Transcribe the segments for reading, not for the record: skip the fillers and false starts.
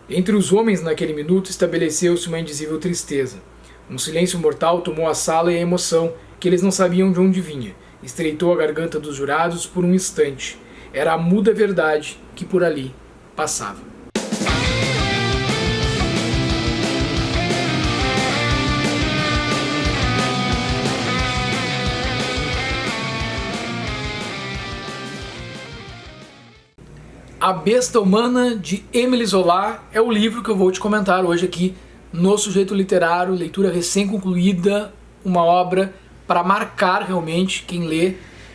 Entre os homens naquele minuto estabeleceu-se uma indizível tristeza. Um silêncio mortal tomou a sala e a emoção, que eles não sabiam de onde vinha, estreitou a garganta dos jurados por um instante. Era a muda verdade que por ali passava. A Besta Humana, de Émile Zola, é o livro que eu vou te comentar hoje aqui no Sujeito Literário, leitura recém-concluída, uma obra para marcar realmente quem lê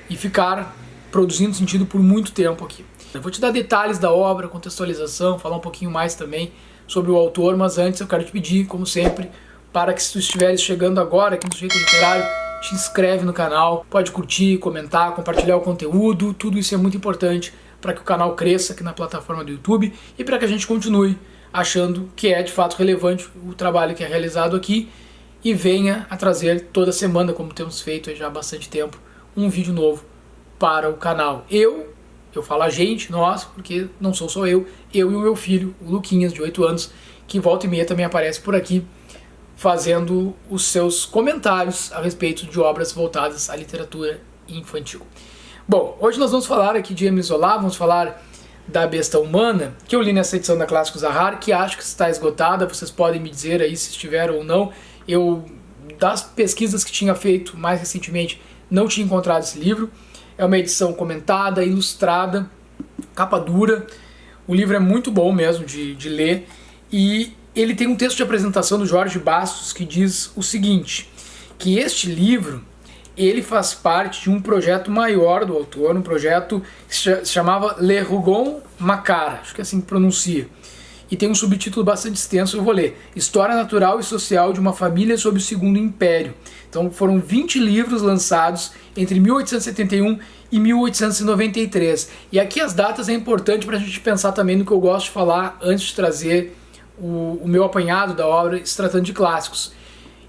e ficar produzindo sentido por muito tempo aqui. Eu vou te dar detalhes da obra, contextualização, falar um pouquinho mais também sobre o autor, mas antes eu quero te pedir, como sempre, para que se tu estiveres chegando agora aqui no Sujeito Literário, te inscreve no canal, pode curtir, comentar, compartilhar o conteúdo, tudo isso é muito importante para que o canal cresça aqui na plataforma do YouTube e para que a gente continue achando que é de fato relevante o trabalho que é realizado aqui e venha a trazer toda semana, como temos feito já há bastante tempo, um vídeo novo para o canal. Eu falo a gente, nós, porque não sou só eu e o meu filho, o Luquinhas, de 8 anos, que volta e meia também aparece por aqui, fazendo os seus comentários a respeito de obras voltadas à literatura infantil. Bom, hoje nós vamos falar aqui de Émile Zola, vamos falar da Besta Humana, que eu li nessa edição da Clássicos Zahar, que acho que está esgotada, vocês podem me dizer aí se estiver ou não. Eu, das pesquisas que tinha feito mais recentemente, não tinha encontrado esse livro. É uma edição comentada, ilustrada, capa dura. O livro é muito bom mesmo de ler e ele tem um texto de apresentação do Jorge Bastos que diz o seguinte, que este livro ele faz parte de um projeto maior do autor, um projeto que se chamava Le Rougon Macquart, acho que é assim que pronuncia. E tem um subtítulo bastante extenso, eu vou ler. História Natural e Social de uma Família sob o Segundo Império. Então foram 20 livros lançados entre 1871 e 1893. E aqui as datas é importante para a gente pensar também no que eu gosto de falar antes de trazer o meu apanhado da obra, se tratando de clássicos.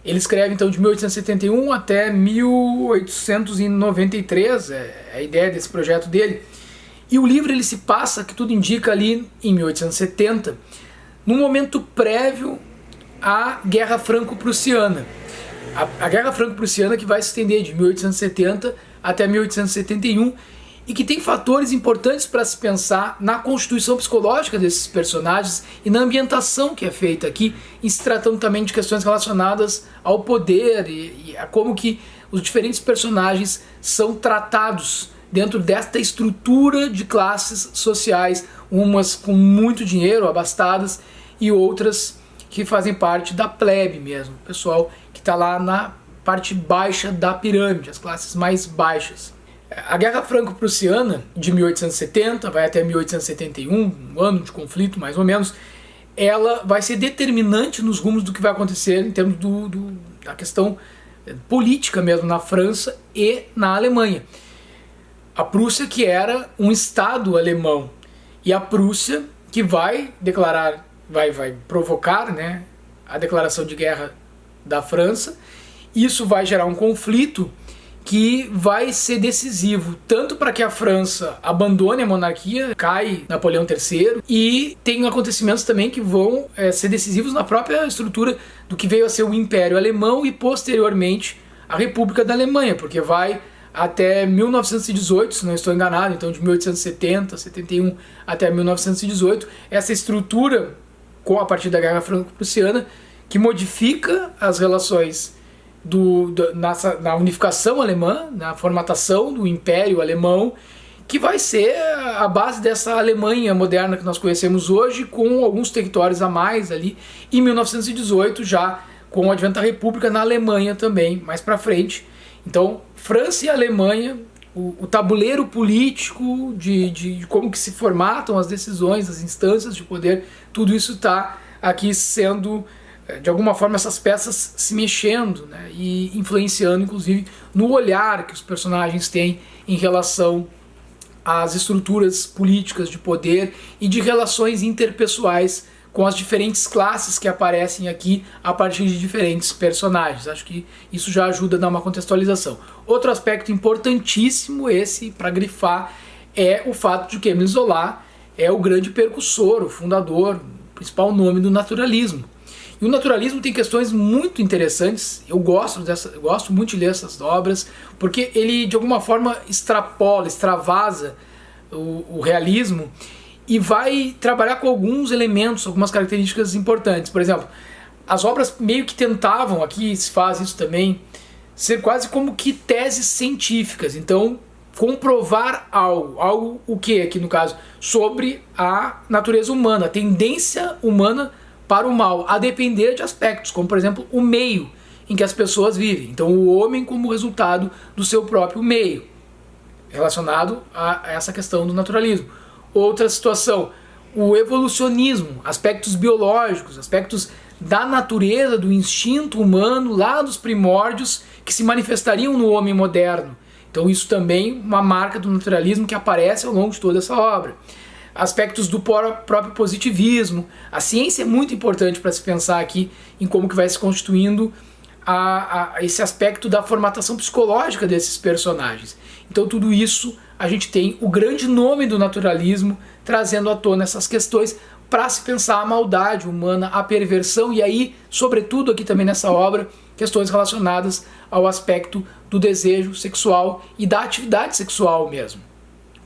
Ele escreve então de 1871 até 1893, é a ideia desse projeto dele. E o livro ele se passa, que tudo indica, ali em 1870, num momento prévio à Guerra Franco-Prussiana. A Guerra Franco-Prussiana que vai se estender de 1870 até 1871 e que tem fatores importantes para se pensar na constituição psicológica desses personagens e na ambientação que é feita aqui, em se tratando também de questões relacionadas ao poder e a como que os diferentes personagens são tratados dentro desta estrutura de classes sociais, umas com muito dinheiro, abastadas, e outras que fazem parte da plebe mesmo, o pessoal que está lá na parte baixa da pirâmide, as classes mais baixas. A Guerra Franco-Prussiana, de 1870, vai até 1871, um ano de conflito mais ou menos, ela vai ser determinante nos rumos do que vai acontecer em termos da questão política mesmo na França e na Alemanha. A Prússia que era um estado alemão e a Prússia que vai declarar, vai provocar, né, a declaração de guerra da França. Isso vai gerar um conflito que vai ser decisivo tanto para que a França abandone a monarquia, cai Napoleão III, e tem acontecimentos também que vão ser decisivos na própria estrutura do que veio a ser o Império Alemão e posteriormente a República da Alemanha, porque vai até 1918, se não estou enganado, então de 1870, 71 até 1918, essa estrutura a partir da Guerra Franco-Prussiana que modifica as relações na unificação alemã, na formatação do Império Alemão, que vai ser a base dessa Alemanha moderna que nós conhecemos hoje, com alguns territórios a mais ali, em 1918 já com o advento da República na Alemanha também, mais para frente. Então, França e Alemanha, o tabuleiro político de como que se formatam as decisões, as instâncias de poder, tudo isso está aqui sendo, de alguma forma, essas peças se mexendo, né, e influenciando, inclusive, no olhar que os personagens têm em relação às estruturas políticas de poder e de relações interpessoais com as diferentes classes que aparecem aqui a partir de diferentes personagens. Acho que isso já ajuda a dar uma contextualização. Outro aspecto importantíssimo, esse para grifar, é o fato de que Émile Zola é o grande percussor, o fundador, principal nome do naturalismo. E o naturalismo tem questões muito interessantes, eu gosto muito de ler essas obras, porque ele de alguma forma extravasa o realismo e vai trabalhar com alguns elementos, algumas características importantes. Por exemplo, as obras meio que tentavam, aqui se faz isso também, ser quase como que teses científicas. Então, comprovar algo o que aqui no caso? Sobre a natureza humana, a tendência humana para o mal, a depender de aspectos, como por exemplo o meio em que as pessoas vivem. Então o homem como resultado do seu próprio meio, relacionado a essa questão do naturalismo. Outra situação, o evolucionismo, aspectos biológicos, aspectos da natureza, do instinto humano, lá dos primórdios, que se manifestariam no homem moderno. Então isso também uma marca do naturalismo que aparece ao longo de toda essa obra. Aspectos do próprio positivismo. A ciência é muito importante para se pensar aqui em como que vai se constituindo esse aspecto da formatação psicológica desses personagens. Então tudo isso a gente tem o grande nome do naturalismo trazendo à tona essas questões para se pensar a maldade humana, a perversão e aí, sobretudo aqui também nessa obra, questões relacionadas ao aspecto do desejo sexual e da atividade sexual mesmo.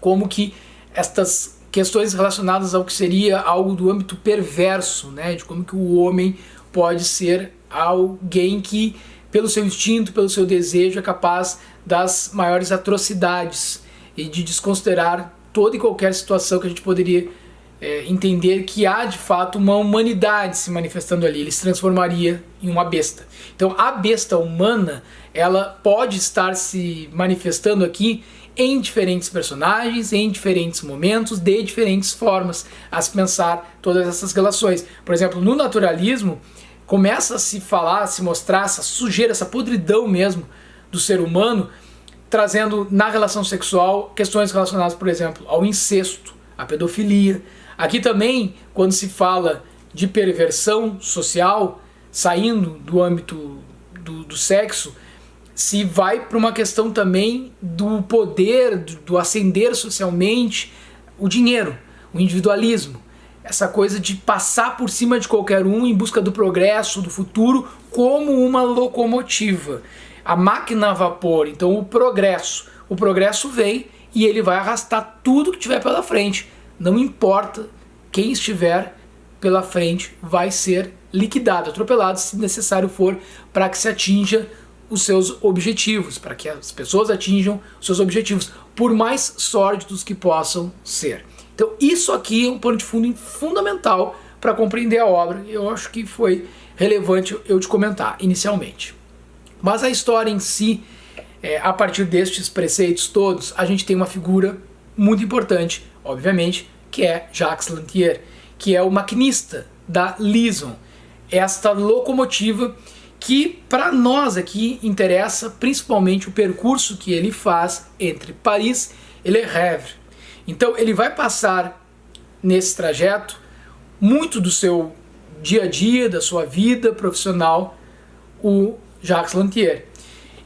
Como que estas questões relacionadas ao que seria algo do âmbito perverso, né, de como que o homem pode ser alguém que, pelo seu instinto, pelo seu desejo, é capaz das maiores atrocidades e de desconsiderar toda e qualquer situação que a gente poderia entender que há de fato uma humanidade se manifestando ali. Ele se transformaria em uma besta. Então a besta humana, ela pode estar se manifestando aqui em diferentes personagens, em diferentes momentos, de diferentes formas, a se pensar todas essas relações. Por exemplo, no naturalismo, começa a se falar, a se mostrar essa sujeira, essa podridão mesmo do ser humano, trazendo na relação sexual questões relacionadas, por exemplo, ao incesto, à pedofilia. Aqui também, quando se fala de perversão social, saindo do âmbito do sexo, se vai para uma questão também do poder, do ascender socialmente, o dinheiro, o individualismo. Essa coisa de passar por cima de qualquer um em busca do progresso, do futuro, como uma locomotiva. A máquina a vapor, então o progresso vem e ele vai arrastar tudo que tiver pela frente. Não importa quem estiver pela frente, vai ser liquidado, atropelado, se necessário for, para que se atinja os seus objetivos, para que as pessoas atinjam os seus objetivos, por mais sórdidos que possam ser. Então isso aqui é um pano de fundo fundamental para compreender a obra, e eu acho que foi relevante eu te comentar inicialmente. Mas a história em si, a partir destes preceitos todos, a gente tem uma figura muito importante, obviamente, que é Jacques Lantier, que é o maquinista da Liaison, esta locomotiva que para nós aqui interessa principalmente o percurso que ele faz entre Paris e Le Havre. Então ele vai passar nesse trajeto muito do seu dia a dia, da sua vida profissional, o Jacques Lantier.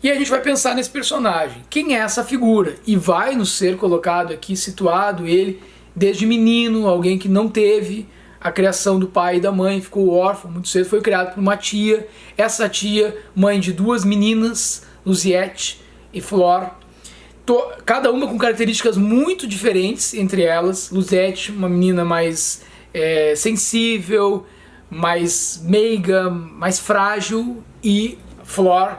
E a gente vai pensar nesse personagem. Quem é essa figura? E vai nos ser colocado aqui, situado ele desde menino, alguém que não teve a criação do pai e da mãe, ficou órfão muito cedo, foi criado por uma tia. Essa tia, mãe de duas meninas, Luziette e Flore, cada uma com características muito diferentes entre elas. Luziette, uma menina mais sensível, mais meiga, mais frágil, e Flore,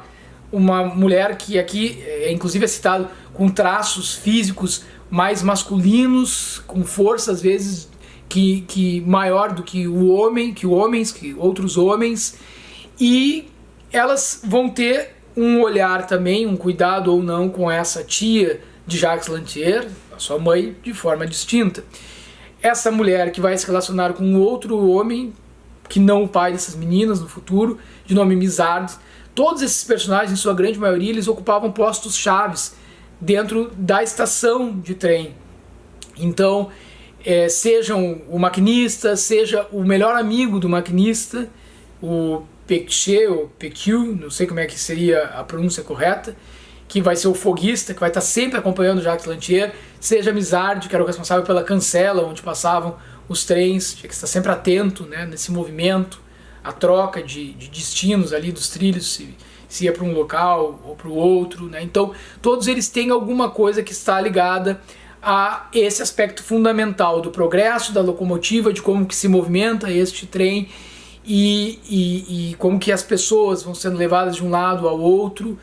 uma mulher que aqui inclusive é citado com traços físicos mais masculinos, com força às vezes que maior do que que outros homens, e elas vão ter um olhar também, um cuidado ou não com essa tia de Jacques Lantier, a sua mãe, de forma distinta. Essa mulher que vai se relacionar com outro homem, que não o pai dessas meninas no futuro, de nome Mizard. Todos esses personagens, em sua grande maioria, eles ocupavam postos chaves dentro da estação de trem. Então, sejam o maquinista, seja o melhor amigo do maquinista, o Pécuchet, ou Pécu, não sei como é que seria a pronúncia correta, que vai ser o foguista, que vai estar sempre acompanhando Jacques Lantier, seja Mizard, que era o responsável pela cancela, onde passavam os trens, tinha que estar sempre atento, né, nesse movimento, a troca de destinos ali dos trilhos, se ia para um local ou para o outro, né? Então todos eles têm alguma coisa que está ligada a esse aspecto fundamental do progresso da locomotiva, de como que se movimenta este trem e como que as pessoas vão sendo levadas de um lado ao outro,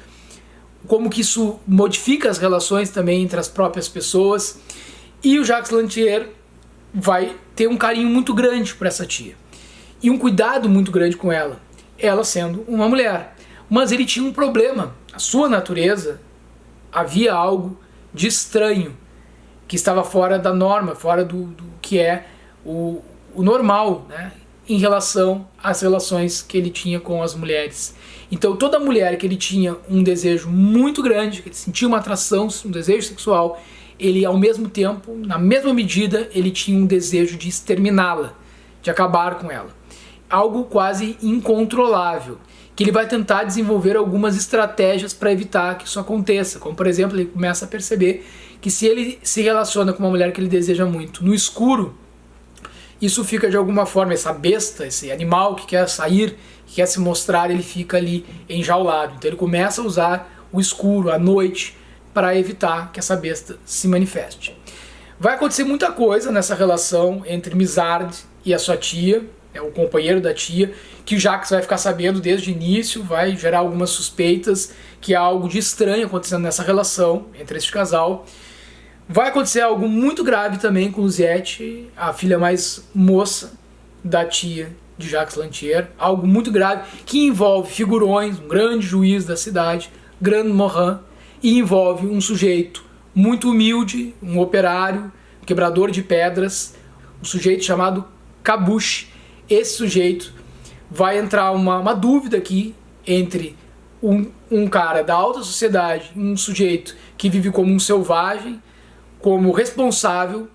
como que isso modifica as relações também entre as próprias pessoas. E o Jacques Lantier vai ter um carinho muito grande por essa tia e um cuidado muito grande com ela, ela sendo uma mulher. Mas ele tinha um problema, a sua natureza, havia algo de estranho que estava fora da norma, fora do que é o normal, né, em relação às relações que ele tinha com as mulheres. Então toda mulher que ele tinha um desejo muito grande, que ele sentia uma atração, um desejo sexual, ele ao mesmo tempo, na mesma medida, ele tinha um desejo de exterminá-la, de acabar com ela. Algo quase incontrolável, que ele vai tentar desenvolver algumas estratégias para evitar que isso aconteça. Como por exemplo, ele começa a perceber que se ele se relaciona com uma mulher que ele deseja muito no escuro, isso fica de alguma forma, essa besta, esse animal que quer sair, que quer se mostrar, ele fica ali enjaulado. Então ele começa a usar o escuro, a noite, para evitar que essa besta se manifeste. Vai acontecer muita coisa nessa relação entre Mizard e a sua tia, o companheiro da tia, que o Jacques vai ficar sabendo desde o início, vai gerar algumas suspeitas que há algo de estranho acontecendo nessa relação entre este casal. Vai acontecer algo muito grave também com Luziette, a filha mais moça da tia de Jacques Lantier, algo muito grave que envolve figurões, um grande juiz da cidade, Grand Morin, e envolve um sujeito muito humilde, um operário, um quebrador de pedras, um sujeito chamado Cabuche. Esse sujeito vai entrar uma dúvida aqui entre um cara da alta sociedade, um sujeito que vive como um selvagem, como responsável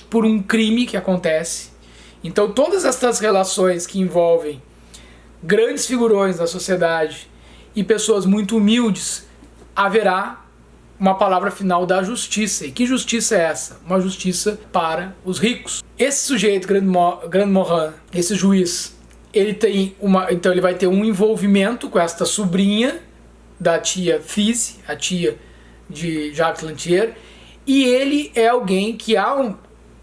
por um crime que acontece. Então todas essas relações que envolvem grandes figurões da sociedade e pessoas muito humildes, haverá uma palavra final da justiça. E que justiça é essa? Uma justiça para os ricos. Esse sujeito, Grand Morin, esse juiz, então ele vai ter um envolvimento com esta sobrinha da tia Fise, a tia de Jacques Lantier, e ele é alguém que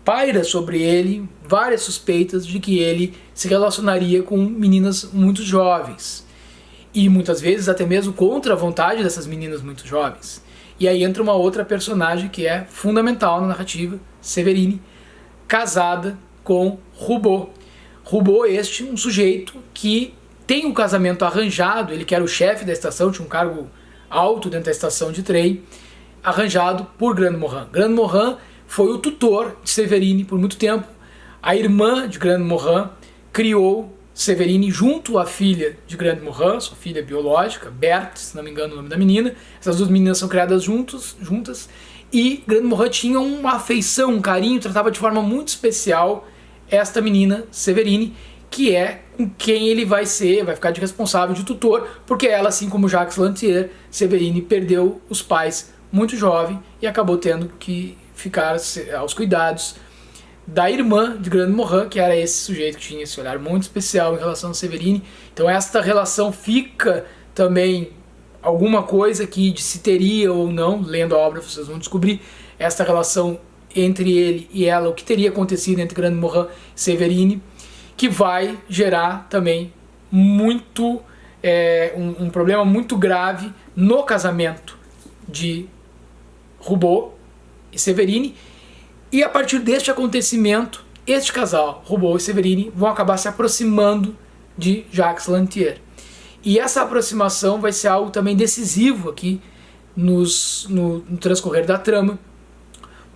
paira sobre ele várias suspeitas de que ele se relacionaria com meninas muito jovens. E muitas vezes até mesmo contra a vontade dessas meninas muito jovens. E aí entra uma outra personagem que é fundamental na narrativa, Séverine, casada com Roubaud. Roubaud um sujeito que tem um casamento arranjado, ele que era o chefe da estação, tinha um cargo alto dentro da estação de trem, arranjado por Grand Morin. Grand Morin foi o tutor de Séverine por muito tempo. A irmã de Grand Morin criou Séverine junto à filha de Grand Morin, sua filha biológica, Berthe, se não me engano o nome da menina. Essas duas meninas são criadas juntas. E Grand Morin tinha uma afeição, um carinho, tratava de forma muito especial esta menina, Séverine, que é com quem ele vai ficar de responsável, de tutor, porque ela, assim como Jacques Lantier, Séverine perdeu os pais muito jovem e acabou tendo que ficar aos cuidados da irmã de Grand Morin, que era esse sujeito que tinha esse olhar muito especial em relação a Séverine. Então esta relação fica também alguma coisa que se teria ou não, lendo a obra vocês vão descobrir, esta relação entre ele e ela, o que teria acontecido entre Grand Morin e Séverine, que vai gerar também muito um problema muito grave no casamento de Roubaud e Séverine. E a partir deste acontecimento, este casal, Roubaud e Séverine, vão acabar se aproximando de Jacques Lantier. E essa aproximação vai ser algo também decisivo aqui no transcorrer da trama,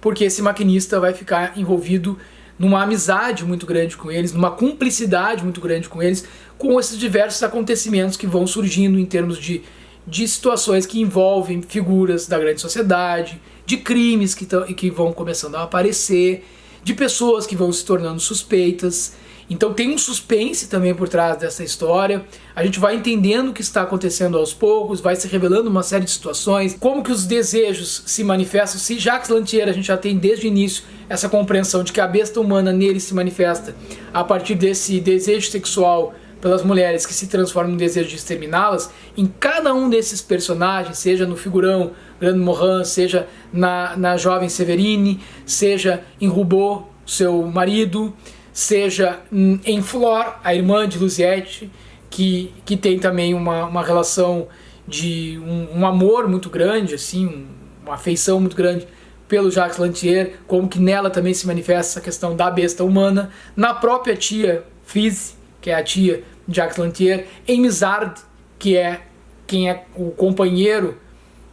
porque esse maquinista vai ficar envolvido numa amizade muito grande com eles, numa cumplicidade muito grande com eles, com esses diversos acontecimentos que vão surgindo em termos de situações que envolvem figuras da grande sociedade, de crimes que vão começando a aparecer, de pessoas que vão se tornando suspeitas. Então tem um suspense também por trás dessa história. A gente vai entendendo o que está acontecendo aos poucos, vai se revelando uma série de situações, como que os desejos se manifestam. Se Jacques Lantier, a gente já tem desde o início essa compreensão de que a besta humana nele se manifesta a partir desse desejo sexual pelas mulheres que se transforma em desejo de exterminá-las, em cada um desses personagens, seja no figurão Grande Morin, seja na jovem Severine, seja em Roubaud, seu marido, seja em Flor, a irmã de Luziette, que tem também uma relação de um amor muito grande, assim, uma afeição muito grande pelo Jacques Lantier, como que nela também se manifesta essa questão da besta humana, na própria tia Fize, que é a tia de Jacques Lantier, em Mizard, que é quem é o companheiro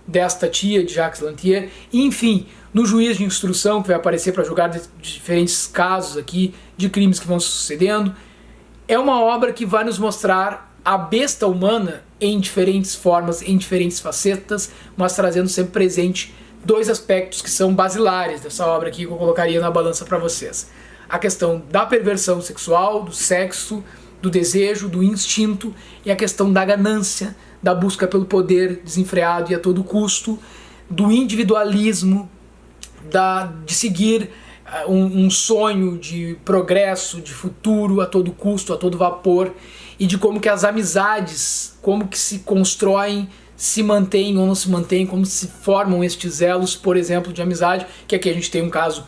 desta tia de Jacques Lantier, e, enfim, no juiz de instrução, que vai aparecer para julgar diferentes casos aqui de crimes que vão sucedendo. É uma obra que vai nos mostrar a besta humana em diferentes formas, em diferentes facetas, mas trazendo sempre presente dois aspectos que são basilares dessa obra aqui, que eu colocaria na balança para vocês. A questão da perversão sexual, do sexo, do desejo, do instinto, e a questão da ganância, da busca pelo poder desenfreado e a todo custo, do individualismo, de seguir um sonho de progresso, de futuro a todo custo, a todo vapor, e de como que as amizades, como que se constroem, se mantêm ou não se mantêm, como se formam estes elos, por exemplo, de amizade, que aqui a gente tem um caso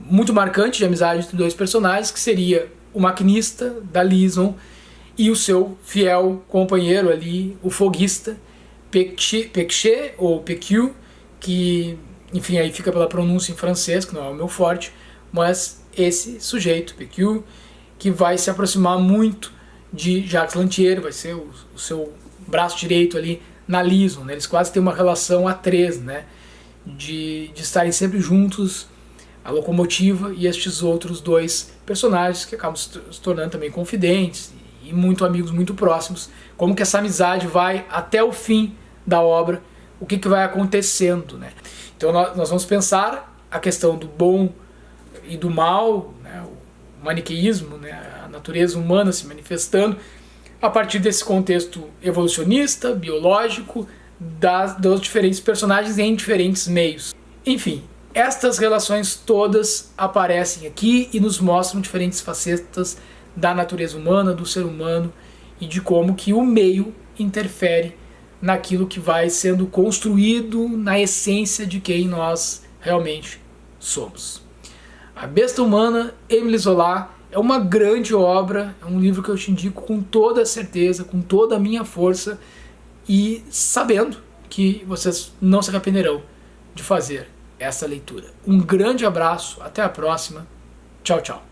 muito marcante de amizade entre dois personagens, que seria o maquinista da Lison e o seu fiel companheiro ali, o foguista, Pécuchet, ou Pécu, que, enfim, aí fica pela pronúncia em francês, que não é o meu forte, mas esse sujeito, Pécu, que vai se aproximar muito de Jacques Lantier, vai ser o seu braço direito ali na Lison, né? Eles quase têm uma relação a três, né? De estarem sempre juntos, a locomotiva e estes outros dois personagens que acabam se tornando também confidentes e muito amigos, muito próximos. Como que essa amizade vai até o fim da obra, o que vai acontecendo, né? Então nós vamos pensar a questão do bom e do mal, né? O maniqueísmo, né? A natureza humana se manifestando a partir desse contexto evolucionista, biológico, dos diferentes personagens em diferentes meios. Enfim, estas relações todas aparecem aqui e nos mostram diferentes facetas da natureza humana, do ser humano, e de como que o meio interfere naquilo que vai sendo construído na essência de quem nós realmente somos. A Besta Humana, Émile Zola, é uma grande obra, é um livro que eu te indico com toda a certeza, com toda a minha força, e sabendo que vocês não se arrependerão de fazer essa leitura. Um grande abraço, até a próxima, tchau, tchau.